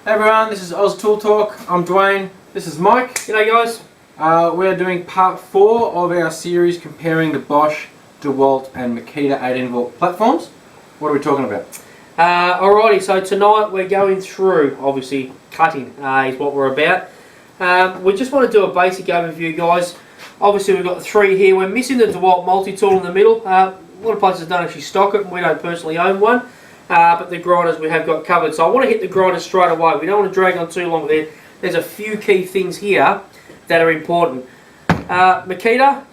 Hey everyone, this is Oz Tool Talk. I'm Dwayne. This is Mike. G'day guys. We're doing part 4 of our series comparing the Bosch, DeWalt and Makita 18V platforms. What are we talking about? Alrighty, so tonight we're going through, obviously cutting is what we're about. We just want to do a basic overview, guys. Obviously we've got the 3 here. We're missing the DeWalt multi-tool in the middle. A lot of places don't actually stock it and we don't personally own one. But the grinders we have got covered. So I want to hit the grinders straight away. We don't want to drag on too long there. There's a few key things here that are important. Makita,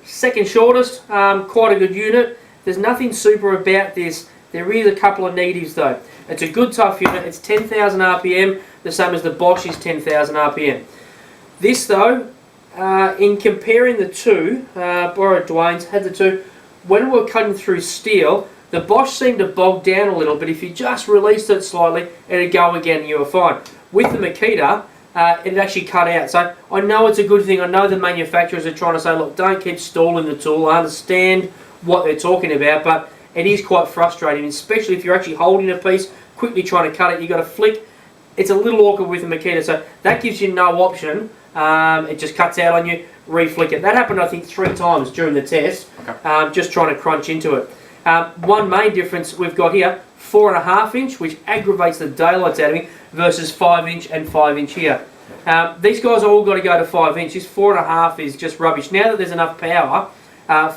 second shortest, quite a good unit. There's nothing super about this. There is a couple of negatives though. It's a good tough unit. It's 10,000 RPM, the same as the Bosch is 10,000 RPM. This though, in comparing the two, borrowed Dwayne's, had the two, when we were cutting through steel, the Bosch seemed to bog down a little, but if you just released it slightly, it'd go again and you were fine. With the Makita, it actually cut out. So I know it's a good thing. I know the manufacturers are trying to say, look, don't keep stalling the tool. I understand what they're talking about, but it is quite frustrating, especially if you're actually holding a piece, quickly trying to cut it, you've got to flick. It's a little awkward with the Makita, so that gives you no option. It just cuts out on you, re-flick it. That happened, I think, 3 times during the test, just trying to crunch into it. One main difference we've got here, 4.5 inch, which aggravates the daylights out of me, versus 5 inch and 5 inch here. These guys all got to go to 5 inch. This 4.5 is just rubbish. Now that there's enough power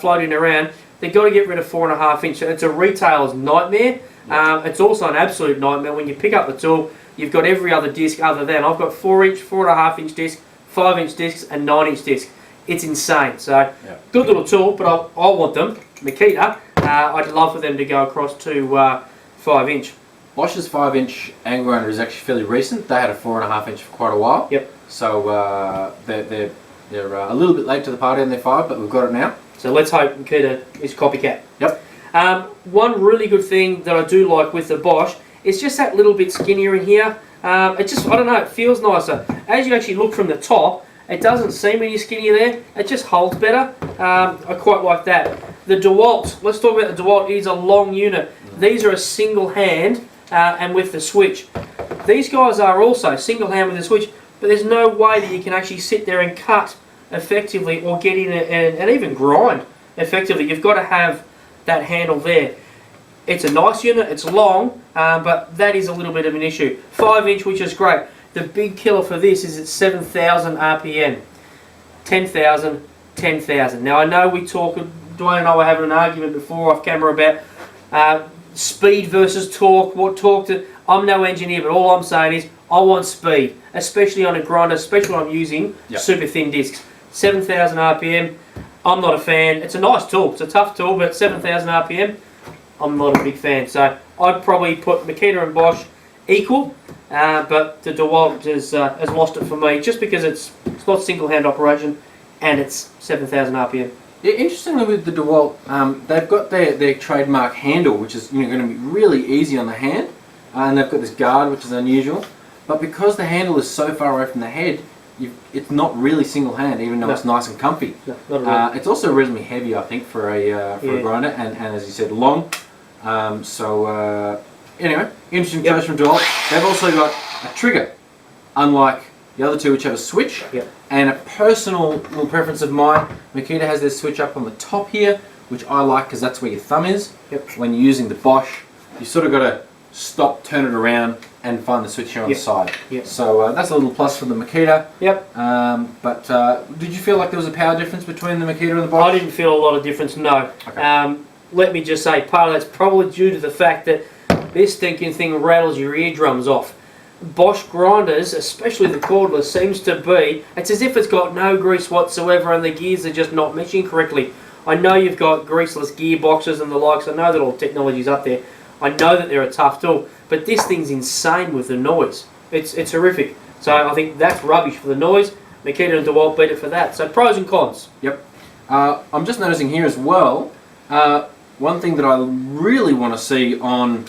floating around, they've got to get rid of 4.5 inch. It's a retailer's nightmare. It's also an absolute nightmare when you pick up the tool. You've got every other disc other than. I've got 4 inch, 4.5 inch disc, 5 inch discs, and 9 inch disc. It's insane. So good little tool, but I want them. Makita, I'd love for them to go across to 5 inch. Bosch's 5 inch angle grinder is actually fairly recent. They had a 4.5 inch for quite a while. Yep. So they're a little bit late to the party on their 5, but we've got it now. So let's hope Makita is copycat. Yep. One really good thing that I do like with the Bosch is just that little bit skinnier in here. It just, I don't know, it feels nicer. As you actually look from the top, it doesn't seem any skinnier there. It just holds better. I quite like that. The DeWalt, let's talk about the DeWalt. It is a long unit. These are a single hand and with the switch. These guys are also single hand with the switch, but there's no way that you can actually sit there and cut effectively or get in and even grind effectively. You've got to have that handle there. It's a nice unit, it's long, but that is a little bit of an issue. 5 inch, which is great. The big killer for this is it's 7,000 RPM. 10,000, 10,000. Now I know we talk, Dwayne and I were having an argument before off camera about speed versus torque, what torque to... I'm no engineer, but all I'm saying is I want speed, especially on a grinder, especially when I'm using super thin discs. 7,000 RPM, I'm not a fan. It's a nice tool, it's a tough tool, but 7,000 RPM, I'm not a big fan. So I'd probably put Makita and Bosch equal, but the DeWalt has lost it for me, just because it's not single-hand operation and it's 7,000 RPM. Yeah, interestingly with the DeWalt, they've got their trademark handle, which is going to be really easy on the hand, and they've got this guard, which is unusual. But because the handle is so far away from the head, it's not really single hand, even though it's nice and comfy. No, not at all. It's also reasonably heavy, I think, for a grinder, and as you said, long. Anyway, interesting choice from DeWalt. They've also got a trigger, unlike the other two, which have a switch. And a personal little preference of mine, Makita has their switch up on the top here, which I like because that's where your thumb is. When you're using the Bosch, you sort of got to stop, turn it around, and find the switch here on the side. So that's a little plus for the Makita. But did you feel like there was a power difference between the Makita and the Bosch? I didn't feel a lot of difference, no. Okay. Let me just say, part of that's probably due to the fact that this stinking thing rattles your eardrums off. Bosch grinders, especially the cordless, seems to be, it's as if it's got no grease whatsoever and the gears are just not meshing correctly. I know you've got greaseless gearboxes and the likes, I know that all technology's up there. I know that they're a tough tool, but this thing's insane with the noise. It's horrific. So I think that's rubbish for the noise. Makita and DeWalt beat it for that. So pros and cons. Yep. I'm just noticing here as well, one thing that I really want to see on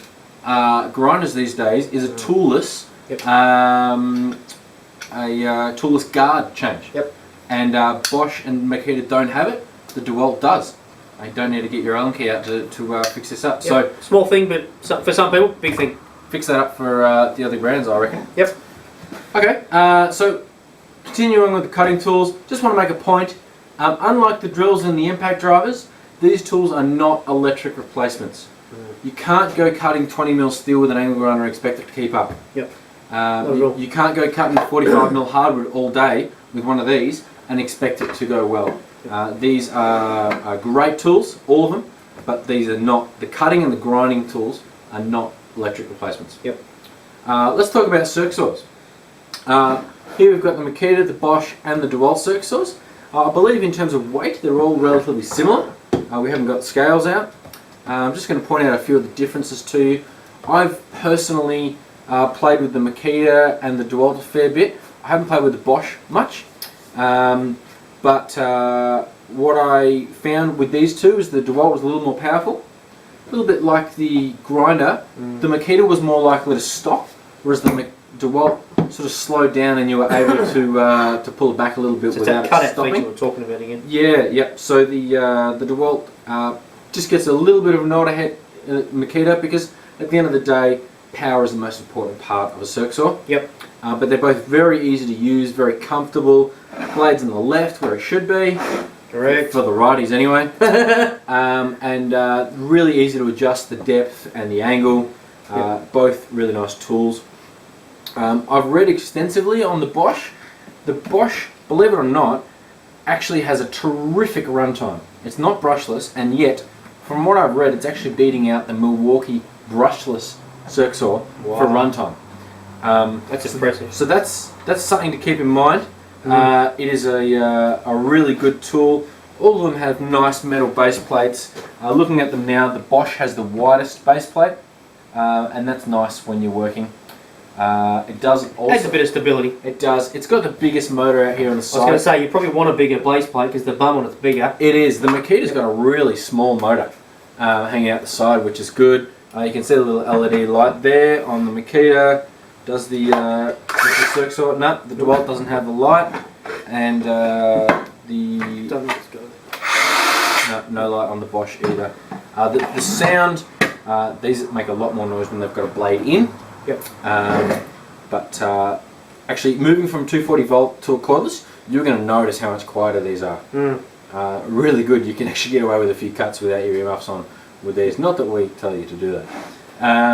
grinders these days is a toolless, toolless guard change. And Bosch and Makita don't have it. The DeWalt does. You don't need to get your Allen key out to fix this up. So small thing, but for some people, big thing. fix that up for the other brands, I reckon. Yep. Okay, so continuing with the cutting tools, just want to make a point. Unlike the drills and the impact drivers, these tools are not electric replacements. You can't go cutting 20mm steel with an angle grinder and expect it to keep up. Yep. You can't go cutting 45mm hardwood all day with one of these and expect it to go well. These are great tools, all of them, but these are not, the cutting and the grinding tools are not electric replacements. Yep. Let's talk about circ saws. Here we've got the Makita, the Bosch and the DeWalt circ saws. I believe in terms of weight they're all relatively similar. We haven't got scales out. I'm just going to point out a few of the differences to you. I've personally played with the Makita and the DeWalt a fair bit. I haven't played with the Bosch much, but what I found with these two is the DeWalt was a little more powerful. A little bit like the grinder, the Makita was more likely to stop, whereas the DeWalt sort of slowed down and you were able to pull it back a little bit without stopping. It's that stopping. feature we're talking about again. Yeah, yep. So the DeWalt just gets a little bit of a nod ahead Makita, because at the end of the day, power is the most important part of a circ saw. Yep. But they're both very easy to use, very comfortable. Blades on the left where it should be. Correct. For the righties anyway. And really easy to adjust the depth and the angle. Both really nice tools. I've read extensively on the Bosch. The Bosch, believe it or not, actually has a terrific runtime. It's not brushless, and yet, from what I've read, it's actually beating out the Milwaukee brushless circ saw for runtime. That's impressive. So that's something to keep in mind. It is a really good tool. All of them have nice metal base plates. Looking at them now, the Bosch has the widest base plate, and that's nice when you're working. It does also Adds a bit of stability. It does. It's got the biggest motor out here on the side. I was going to say, you probably want a bigger base plate because the bum on it's bigger. It is. The Makita's got a really small motor hanging out the side, which is good. You can see the little LED light there on the Makita. Does the circ saw? No, the DeWalt doesn't have the light, and no light on the Bosch either. The sound, these make a lot more noise when they've got a blade in. Yep. But actually, moving from 240 volt to a cordless, you're going to notice how much quieter these are. Really good. You can actually get away with a few cuts without your earmuffs on with these. Not that we tell you to do that.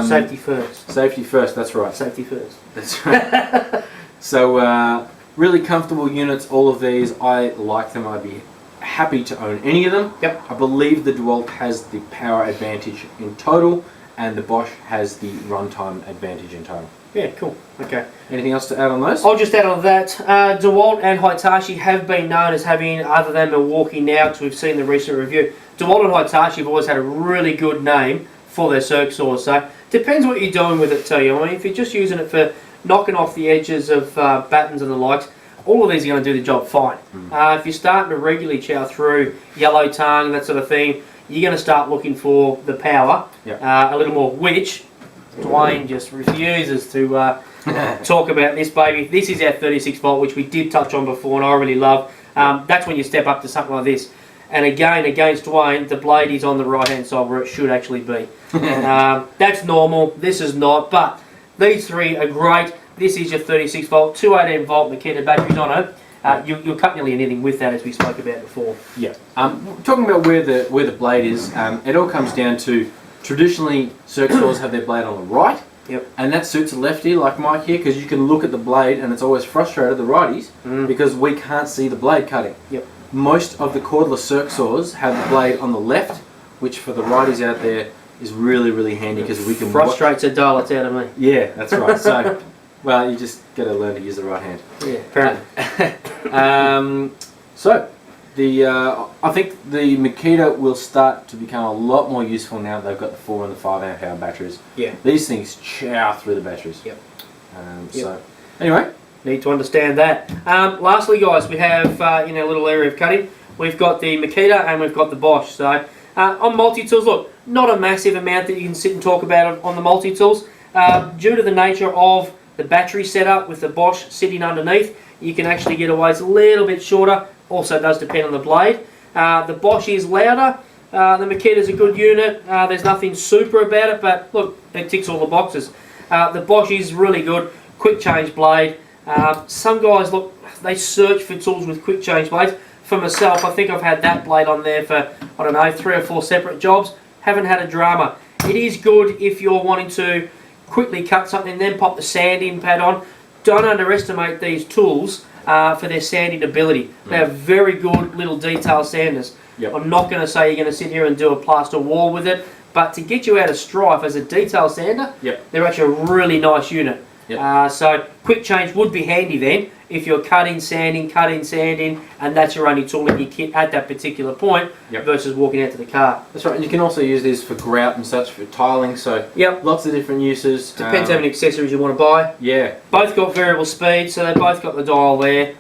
Safety first. Safety first. That's right. Safety first. That's right. So really comfortable units. All of these, I like them. I'd be happy to own any of them. Yep. I believe the DeWalt has the power advantage in total, and the Bosch has the runtime advantage in total. Yeah, cool. Okay. Anything else to add on those? I'll just add on that. DeWalt and Hitachi have been known as having, other than Milwaukee now, because we've seen the recent review, DeWalt and Hitachi have always had a really good name for their circ saws. So depends what you're doing with it too. I mean, if you're just using it for knocking off the edges of battens and the likes, all of these are going to do the job fine. If you're starting to regularly chow through yellow tongue, that sort of thing, you're going to start looking for the power a little more, which Dwayne just refuses to talk about this baby. This is our 36 volt, which we did touch on before, and I really love. That's when you step up to something like this. And again, against Dwayne, the blade is on the right hand side where it should actually be. That's normal. This is not. But these three are great. This is your 36 volt, 218 volt Makita batteries on it. You'll cut nearly anything with that, as we spoke about before. Yeah. Talking about where the blade is, it all comes down to traditionally circ saws have their blade on the right. Yep. And that suits a lefty like Mike here, because you can look at the blade and it's always frustrated the righties because we can't see the blade cutting. Yep. Most of the cordless circ saws have the blade on the left, which for the righties out there is really, really handy because we can frustrates a dollars out of me. Yeah, that's right. So, well, you just got to learn to use the right hand. Yeah, apparently. So, I think the Makita will start to become a lot more useful now that they've got the 4 and the 5 amp hour batteries. Yeah. These things chow through the batteries. Yep. So, anyway. Need to understand that. Lastly, guys, we have in our little area of cutting, we've got the Makita and we've got the Bosch. So, on multi-tools, look, not a massive amount that you can sit and talk about on the multi-tools. Due to the nature of the battery setup with the Bosch sitting underneath, you can actually get away a little bit shorter. Also does depend on the blade. The Bosch is louder. The Makita is a good unit. There's nothing super about it, but look, it ticks all the boxes. The Bosch is really good. Quick change blade. Some guys, look, they search for tools with quick change blades. For myself, I think I've had that blade on there for, I don't know, 3 or 4 separate jobs. Haven't had a drama. It is good if you're wanting to quickly cut something, then pop the sanding pad on. Don't underestimate these tools for their sanding ability. They are very good little detail sanders. Yep. I'm not going to say you're going to sit here and do a plaster wall with it, but to get you out of strife as a detail sander, they're actually a really nice unit. Yep. So quick change would be handy then if you're cutting, sanding, and that's your only tool in your kit at that particular point versus walking out to the car. That's right, and you can also use these for grout and such, for tiling, so lots of different uses. Depends how many accessories you want to buy. Yeah. Both got variable speed, so they both got the dial there.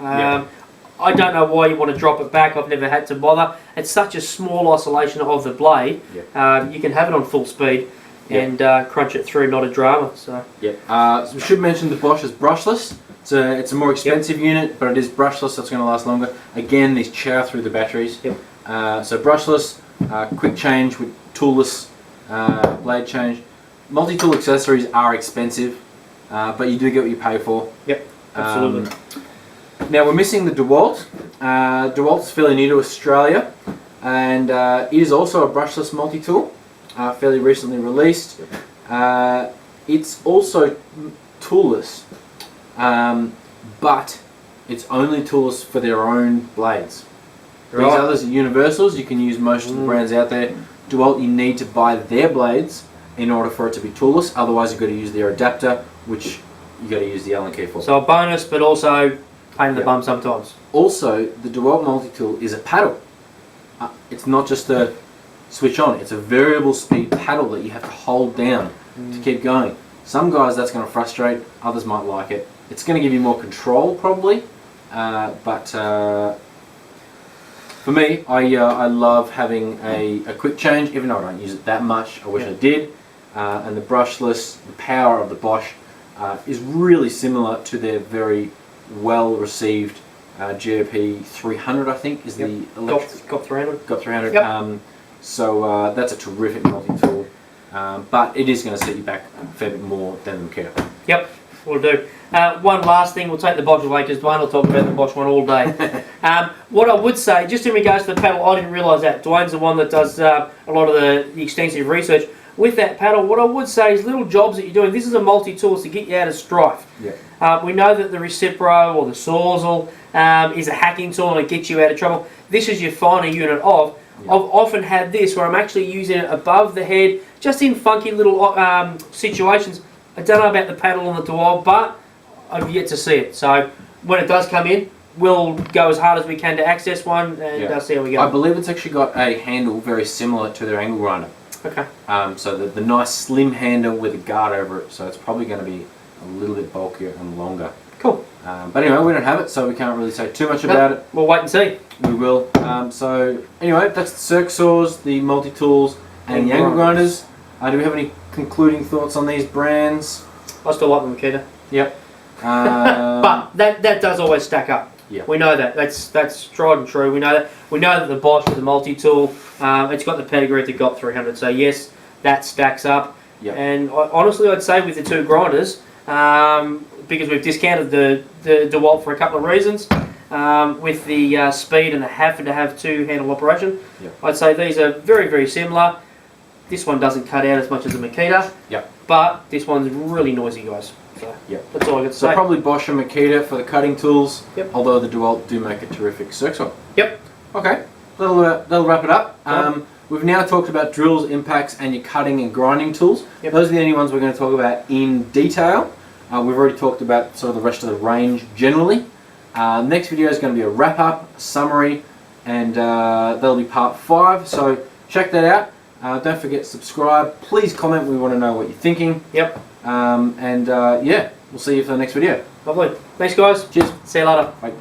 I don't know why you want to drop it back. I've never had to bother. It's such a small oscillation of the blade. You can have it on full speed and crunch it through, not a drama. So. So we should mention the Bosch is brushless. It's a more expensive unit, but it is brushless, so it's going to last longer. Again, these chow through the batteries. So brushless, quick change with toolless blade change. Multi-tool accessories are expensive, but you do get what you pay for. Absolutely. Now we're missing the DeWalt. DeWalt's fairly new to Australia, and it is also a brushless multi-tool, fairly recently released. It's also toolless, but it's only toolless for their own blades. These others are universals. You can use most of the brands out there. DeWalt, you need to buy their blades in order for it to be toolless. Otherwise, you've got to use their adapter, which you got to use the Allen key for. So a bonus, but also pain in the bum sometimes. Also, the DeWalt multi-tool is a paddle. It's not just a switch on. It's a variable speed paddle that you have to hold down to keep going. Some guys that's going to frustrate. Others might like it. It's going to give you more control probably, but for me, I love having a quick change, even though I don't use it that much. I wish I did. And the brushless, the power of the Bosch is really similar to their very well received GOP 300, I think, is the electric. Got 300. Got 300. So that's a terrific multi-tool, but it is going to set you back a fair bit more than the Makita. Yep, we'll do. One last thing, we'll take the Bosch away because Dwayne will talk about the Bosch one all day. What I would say, just in regards to the paddle, I didn't realise that. Dwayne's the one that does a lot of the extensive research. With that paddle, what I would say is little jobs that you're doing. This is a multi-tool to get you out of strife. We know that the Recipro or the Sawzall is a hacking tool and it gets you out of trouble. This is your finer unit of. I've often had this where I'm actually using it above the head, just in funky little situations. I don't know about the paddle on the DeWalt, but I've yet to see it. So when it does come in, we'll go as hard as we can to access one and see how we go. I believe it's actually got a handle very similar to their angle grinder. Okay. So the nice slim handle with a guard over it, so it's probably going to be a little bit bulkier and longer. Cool. But anyway, we don't have it, so we can't really say too much about it. We'll wait and see. We will. So anyway, that's the circ saws, the multi-tools, and the angle grinders. Do we have any concluding thoughts on these brands? I still like the Makita. Yep. But that does always stack up. We know that. That's tried and true. We know that. We know that the Bosch is a multi-tool. It's got the pedigree of the GOP 300. So yes, that stacks up. And honestly, I'd say with the two grinders, because we've discounted the DeWalt for a couple of reasons, with the speed and the having to have two-handle operation, I'd say these are very, very similar. This one doesn't cut out as much as the Makita, but this one's really noisy, guys. So that's all I got to say. So probably Bosch and Makita for the cutting tools, although the DeWalt do make a terrific circ saw. Okay, that'll wrap it up. We've now talked about drills, impacts, and your cutting and grinding tools. Those are the only ones we're going to talk about in detail. We've already talked about sort of the rest of the range generally. Next video is going to be a wrap-up, a summary, and that'll be part 5. So check that out. Don't forget to subscribe. Please comment. We want to know what you're thinking. And yeah, we'll see you for the next video. Lovely. Thanks, guys. Cheers. See you later. Bye.